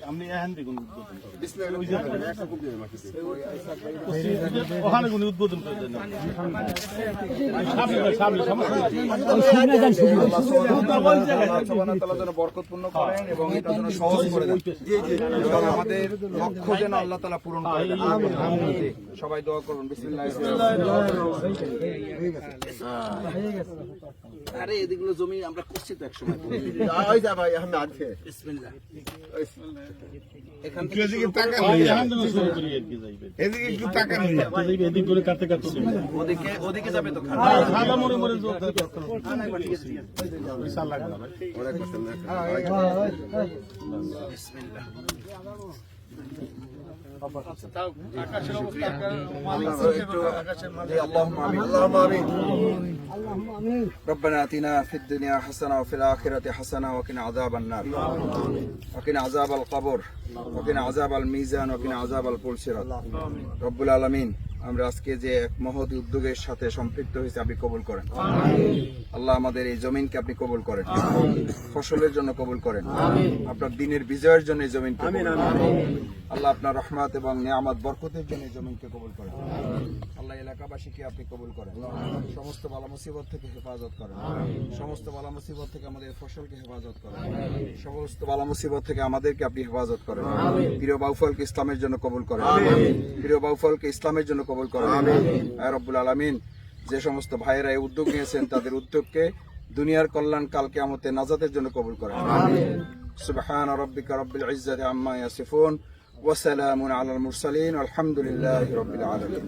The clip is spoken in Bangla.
আপনি এখান থেকে ওখানে কোন উদ্বোধন করে দেন বরকতপূর্ণ করেন এবং এটা যেন সহজ করে দেন এবং আমাদের লক্ষ্য যেন আল্লাহ তাআলা পূরণ করে দেন। সবাই দোয়া করুন। বিসমিল্লাহ। আরে এদিকগুলো জমি আমরা করছি তো একসময়। বিসমিল্লাহ। এখান থেকে এদিকে একটু টাকা এদিক করে কাটতে কাটতে ওদিকে যাবে তো খালা মরে মরে বিশাল লাগবে না ভাই। বিসমিল্লাহ। ربنا آتنا في الدنيا حسنة وفي الآخرة حسنة وقنا عذاب النار وقنا عذاب القبر وقنا عذاب الميزان وقنا عذاب الصراط رب العالمين। আমরা আজকে যে এক মহৎ উদ্যোগের সাথে সম্পৃক্ত হয়েছে আপনি কবুল করেন। আল্লাহ আমাদের এই জমিনকে আপনি কবুল করেন, ফসলের জন্য কবুল করেন, আপনার দিনের বিজয়ের জন্য এই জমিনকে কবুল করেন। আল্লাহ আপনার রহমত এবং নিয়ামত বরকতের জন্য এই জমিনকে কবুল করেন। আল্লাহ এলাকাবাসীকে আপনি কবুল করেন, সমস্ত বালা মুসিবত থেকে হেফাজত করেন, সমস্ত বালা মুসিবত থেকে আমাদের ফসলকে হেফাজত করেন, সমস্ত বালা মুসিবত থেকে আমাদেরকে আপনি হেফাজত করেন। প্রিয় বাউফলকে ইসলামের জন্য কবুল করেন, প্রিয় বাউফলকে ইসলামের জন্য কবুল করেন। আয় রব্বুল আলামিন, যে সমস্ত ভাইয়েরা এই উদ্যোগ নিয়েছেন তাদের উদ্যোগকে দুনিয়ার কল্যাণ কাল কিয়ামতে নাজাতের জন্য কবুল করেন। সুবহান রাব্বিকা রাব্বিল ইজ্জাতি আম্মা ইয়াসিফুন ওয়া সালামুন আলাল মুরসালিন ওয়ালহামদুলিল্লাহি রাব্বিল আলামিন।